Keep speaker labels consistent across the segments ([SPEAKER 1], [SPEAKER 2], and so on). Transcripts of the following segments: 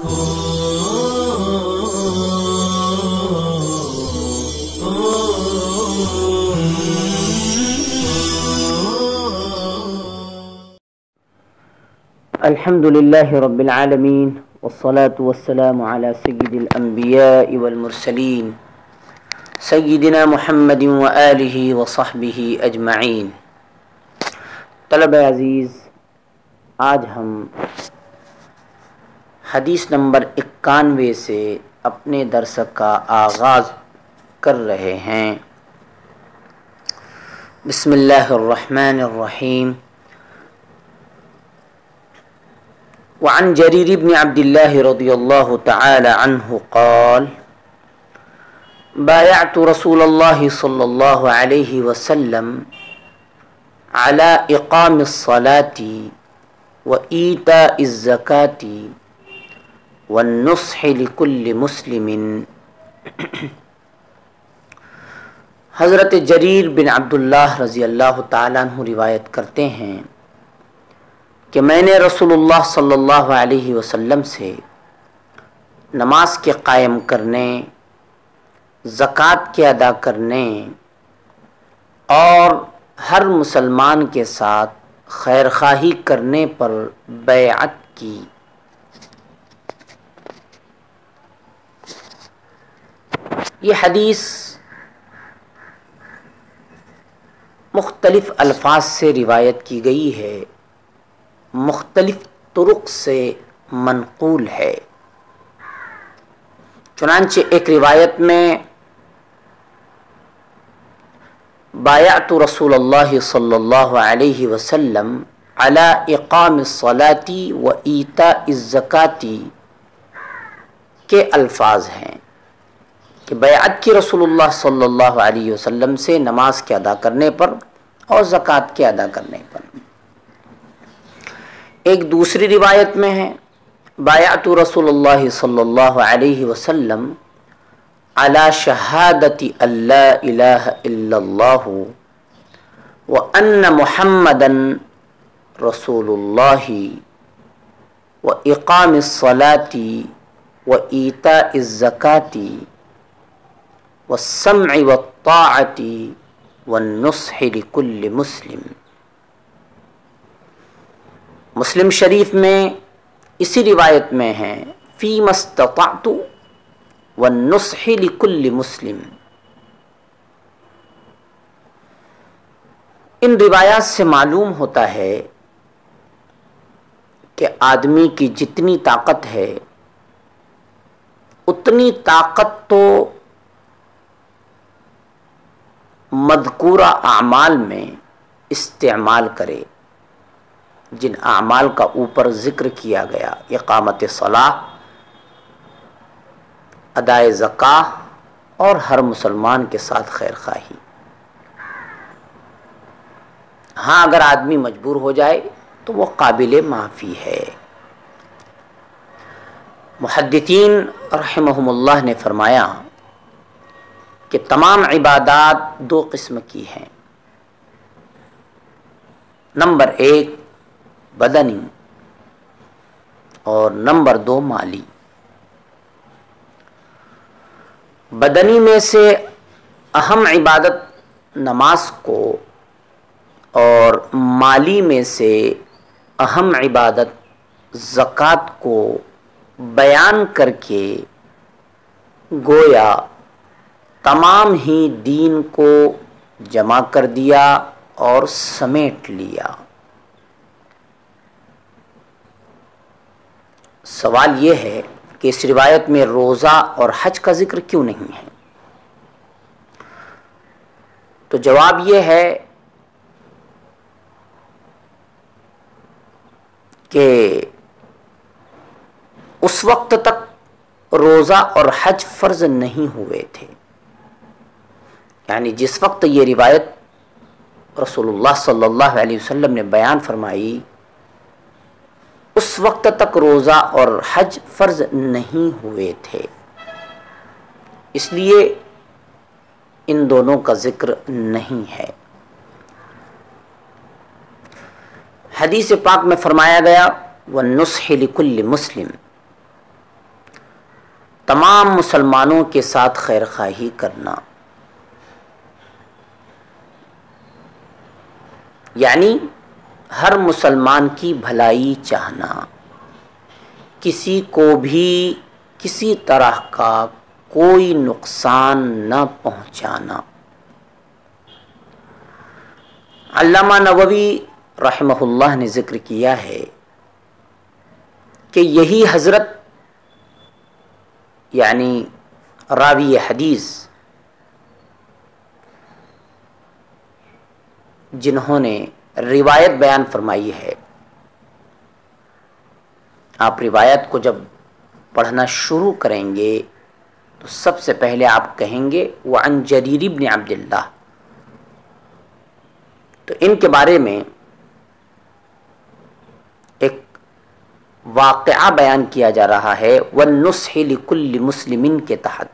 [SPEAKER 1] الحمد لله رب العالمين والصلاة والسلام على سيد الأنبياء والمرسلين سيدنا محمد وآله وصحبه أجمعين۔ طلبہ عزیز، آج ہم حدیث نمبر 91 سے اپنے درس کا آغاز کر رہے ہیں۔ بسم اللہ الرحمن الرحیم۔ وعن جرير بن عبد الله رضي الله تعالى عنه قال بايعت رسول الله صلى الله عليه وسلم على إقام الصلاة وإيتاء الزكاة والنصح لكل مسلم۔ حضرت جریر بن عبداللہ رضی اللہ تعالیٰ عنہ روایت کرتے ہیں کہ میں نے رسول اللہ صلی اللہ علیہ وسلم سے نماز کے قائم کرنے، زکوٰۃ کے ادا کرنے اور ہر مسلمان کے ساتھ خیر خواہی کرنے پر بیعت کی۔ یہ حدیث مختلف الفاظ سے روایت کی گئی ہے، مختلف طرق سے منقول ہے۔ چنانچہ ایک روایت میں بایعت رسول اللہ صلی اللہ علیہ وسلم علی اقام الصلاۃ و ایتاء الزکاۃ کے الفاظ ہیں کہ بیعت کی رسول اللہ صلی اللہ علیہ وسلم سے نماز کے ادا کرنے پر اور زکوٰۃ کے ادا کرنے پر۔ ایک دوسری روایت میں ہے بایعت رسول اللہ صلی اللہ علیہ وسلم علی شہادت ان لا الہ الا اللہ وان محمدا رسول اللہ واقام الصلاۃ وایتاء الزکاۃ والسمع والطاعۃ والنصح لکل مسلم۔ مسلم شریف میں اسی روایت میں ہے فیما استطعت والنصح لکل مسلم۔ ان روایات سے معلوم ہوتا ہے کہ آدمی کی جتنی طاقت ہے اتنی طاقت تو مذکورہ اعمال میں استعمال کرے، جن اعمال کا اوپر ذکر کیا گیا، اقامت صلاح، ادائے زکاۃ اور ہر مسلمان کے ساتھ خیر خواہی۔ ہاں اگر آدمی مجبور ہو جائے تو وہ قابل معافی ہے۔ محدثین رحمہم اللہ نے فرمایا کہ تمام عبادات دو قسم کی ہیں، نمبر 1 بدنی اور نمبر 2 مالی۔ بدنی میں سے اہم عبادت نماز کو اور مالی میں سے اہم عبادت زکوٰۃ کو بیان کر کے گویا تمام ہی دین کو جمع کر دیا اور سمیٹ لیا۔ سوال یہ ہے کہ اس روایت میں روزہ اور حج کا ذکر کیوں نہیں ہے؟ تو جواب یہ ہے کہ اس وقت تک روزہ اور حج فرض نہیں ہوئے تھے، یعنی جس وقت یہ روایت رسول اللہ صلی اللہ علیہ وسلم نے بیان فرمائی اس وقت تک روزہ اور حج فرض نہیں ہوئے تھے، اس لیے ان دونوں کا ذکر نہیں ہے۔ حدیث پاک میں فرمایا گیا وَالنُّصْحِ لِكُلِّ مُسْلِمٍ، تمام مسلمانوں کے ساتھ خیر خواہی کرنا، یعنی ہر مسلمان کی بھلائی چاہنا، کسی کو بھی کسی طرح کا کوئی نقصان نہ پہنچانا۔ علامہ نووی رحمہ اللہ نے ذکر کیا ہے کہ یہی حضرت یعنی راوی حدیث جنہوں نے روایت بیان فرمائی ہے، آپ روایت کو جب پڑھنا شروع کریں گے تو سب سے پہلے آپ کہیں گے وعن جریر بن عبداللہ، تو ان کے بارے میں ایک واقعہ بیان کیا جا رہا ہے والنصح لکل مسلم کے تحت،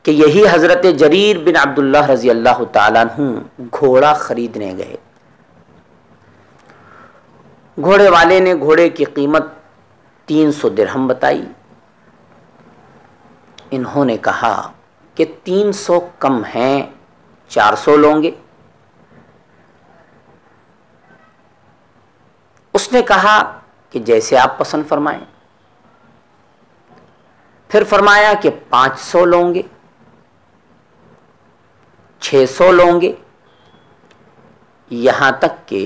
[SPEAKER 1] کہ یہی حضرت جریر بن عبداللہ رضی اللہ تعالیٰ عنہ گھوڑا خریدنے گئے۔ گھوڑے والے نے گھوڑے کی قیمت 300 درہم بتائی۔ انہوں نے کہا کہ 300 کم ہیں، 400 لوں گے۔ اس نے کہا کہ جیسے آپ پسند فرمائیں۔ پھر فرمایا کہ 500 لوں گے، 600 لوں گے، یہاں تک کہ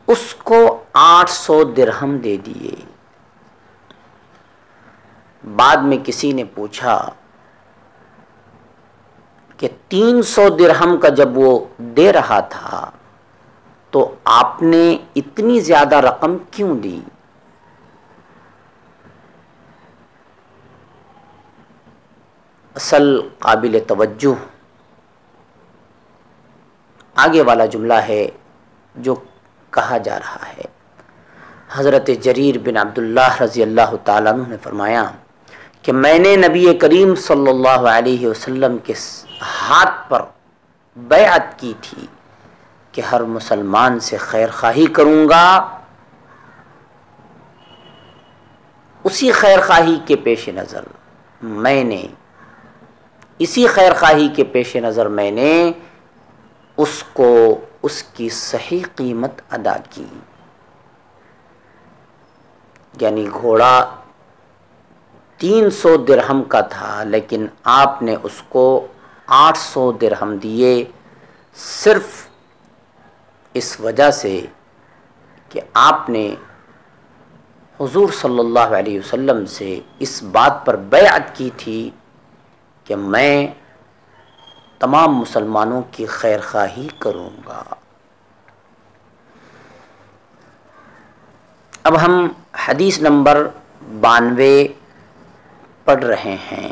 [SPEAKER 1] اس کو 800 درہم دے دیے۔ بعد میں کسی نے پوچھا کہ 300 درہم کا جب وہ دے رہا تھا تو آپ نے اتنی زیادہ رقم کیوں دی؟ اصل قابل توجہ آگے والا جملہ ہے جو کہا جا رہا ہے۔ حضرت جریر بن عبداللہ رضی اللہ تعالیٰ عنہ نے فرمایا کہ میں نے نبی کریم صلی اللہ علیہ وسلم کے ہاتھ پر بیعت کی تھی کہ ہر مسلمان سے خیر خواہی کروں گا۔ اسی خیر خواہی کے پیش نظر میں نے اس کو اس کی صحیح قیمت ادا کی، یعنی گھوڑا 300 درہم کا تھا لیکن آپ نے اس کو 800 درہم دیے، صرف اس وجہ سے کہ آپ نے حضور صلی اللہ علیہ وسلم سے اس بات پر بیعت کی تھی کہ میں تمام مسلمانوں کی خیر خواہی کروں گا۔ اب ہم حدیث نمبر 92 پڑھ رہے ہیں۔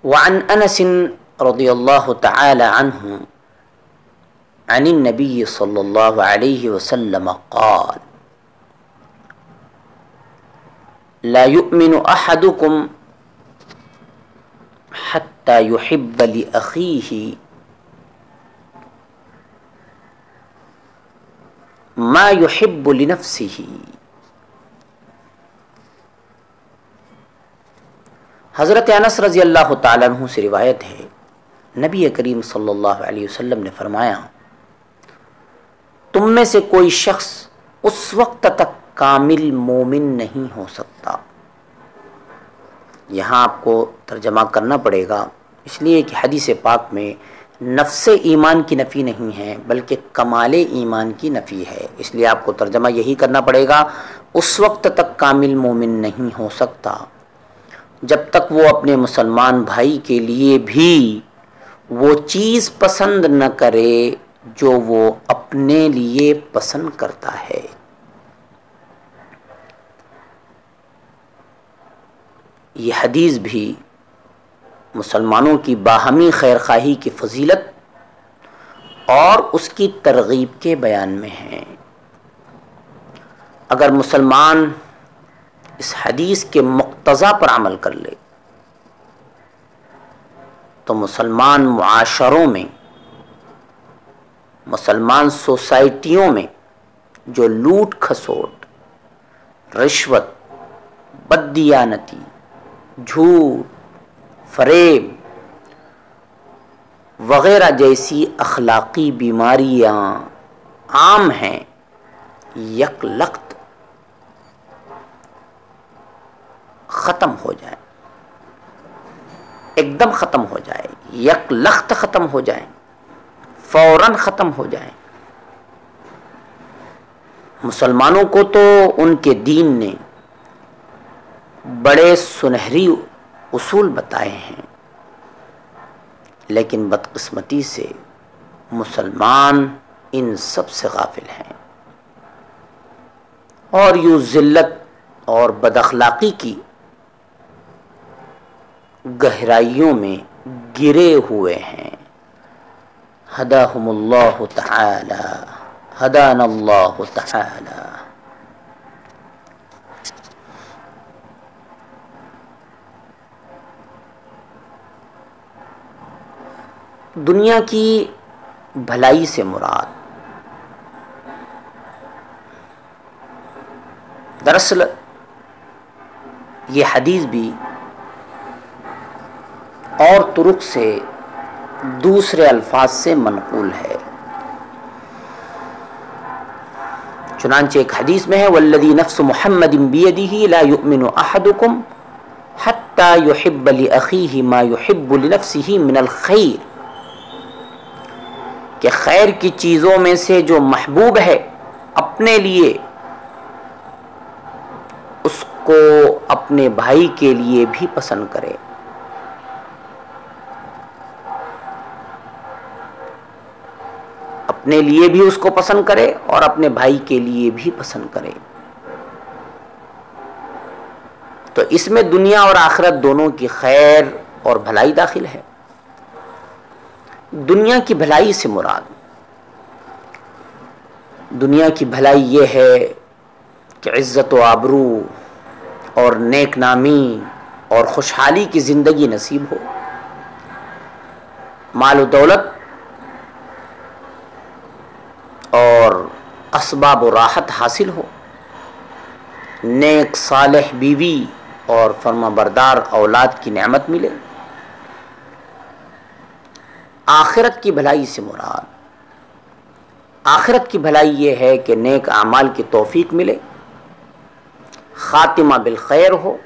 [SPEAKER 1] وعن انس رضی اللہ تعالی عنہ عن النبی صلی اللہ علیہ وسلم قال لا يؤمن احدكم حتى يحب لأخيه ما يحب لنفسه۔ حضرت انس رضی اللہ تعالیٰ عنہ سے روایت ہے، نبی کریم صلی اللہ علیہ وسلم نے فرمایا تم میں سے کوئی شخص اس وقت تک کامل مومن نہیں ہو سکتا۔ یہاں آپ کو ترجمہ کرنا پڑے گا، اس لیے کہ حدیث پاک میں نفس ایمان کی نفی نہیں ہے بلکہ کمال ایمان کی نفی ہے، اس لیے آپ کو ترجمہ یہی کرنا پڑے گا، اس وقت تک کامل مومن نہیں ہو سکتا جب تک وہ اپنے مسلمان بھائی کے لیے بھی وہ چیز پسند نہ کرے جو وہ اپنے لیے پسند کرتا ہے۔ یہ حدیث بھی مسلمانوں کی باہمی خیر خواہی کی فضیلت اور اس کی ترغیب کے بیان میں ہے۔ اگر مسلمان اس حدیث کے مقتضا پر عمل کر لے تو مسلمان معاشروں میں، مسلمان سوسائٹیوں میں جو لوٹ کھسوٹ، رشوت بددیانتی، جھوٹ، فریب وغیرہ جیسی اخلاقی بیماریاں عام ہیں، یک لخت ختم ہو جائیں، ایک دم ختم ہو جائے، یک لخت ختم ہو جائیں، فوراً ختم ہو جائیں۔ مسلمانوں کو تو ان کے دین نے بڑے سنہری اصول بتائے ہیں، لیکن بدقسمتی سے مسلمان ان سب سے غافل ہیں اور یوں ذلت اور بد اخلاقی کی گہرائیوں میں گرے ہوئے ہیں۔ ہداہم اللہ تعالی، ہدانا اللہ تعالی۔ دنیا کی بھلائی سے مراد دراصل یہ حدیث بھی اور طرق سے دوسرے الفاظ سے منقول ہے، چنانچہ ایک حدیث میں ہے والذی نفس محمد بیدہ لا یؤمن احدکم حتی یحب لأخیہ ما یحب لنفسہ من الخیر، کہ خیر کی چیزوں میں سے جو محبوب ہے اپنے لیے اس کو اپنے بھائی کے لیے بھی پسند کرے۔ اپنے لیے بھی اس کو پسند کرے اور اپنے بھائی کے لیے بھی پسند کرے۔ تو اس میں دنیا اور آخرت دونوں کی خیر اور بھلائی داخل ہے۔ دنیا کی بھلائی سے مراد دنیا کی بھلائی یہ ہے کہ عزت و آبرو اور نیک نامی اور خوشحالی کی زندگی نصیب ہو، مال و دولت اور اسباب و راحت حاصل ہو، نیک صالح بیوی اور فرما بردار اولاد کی نعمت ملے۔ آخرت کی بھلائی سے مراد آخرت کی بھلائی یہ ہے کہ نیک اعمال کی توفیق ملے، خاتمہ بالخیر ہو،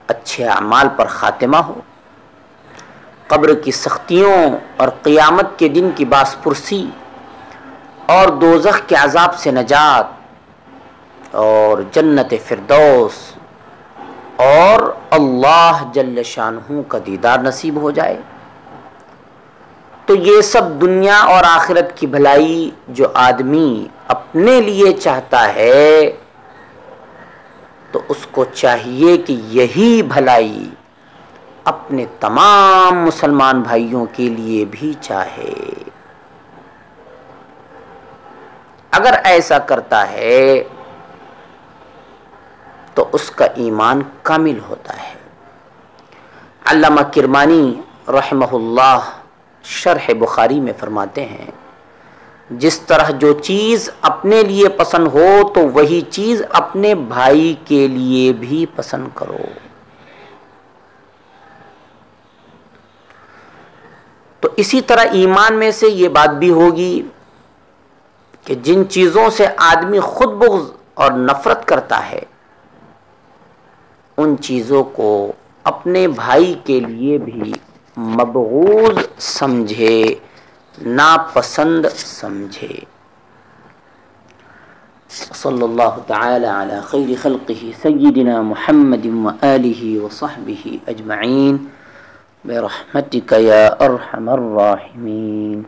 [SPEAKER 1] اچھے اعمال پر خاتمہ ہو، قبر کی سختیوں اور قیامت کے دن کی باس پرسی اور دوزخ کے عذاب سے نجات اور جنت فردوس اور اللہ جل شانہ کا دیدار نصیب ہو جائے۔ تو یہ سب دنیا اور آخرت کی بھلائی جو آدمی اپنے لیے چاہتا ہے تو اس کو چاہیے کہ یہی بھلائی اپنے تمام مسلمان بھائیوں کے لیے بھی چاہے۔ اگر ایسا کرتا ہے تو اس کا ایمان کامل ہوتا ہے۔ علامہ کرمانی رحمہ اللہ شرح بخاری میں فرماتے ہیں جس طرح جو چیز اپنے لیے پسند ہو تو وہی چیز اپنے بھائی کے لیے بھی پسند کرو۔ تو اسی طرح ایمان میں سے یہ بات بھی ہوگی کہ جن چیزوں سے آدمی خود بغض اور نفرت کرتا ہے ان چیزوں کو اپنے بھائی کے لیے بھی مبغوض سمجھے، ناپسند سمجھے۔ صلی اللہ تعالی علی خیر خلقہ سیدنا محمد وآلہ وصحبہ اجمعین برحمتک یا ارحم الراحمین۔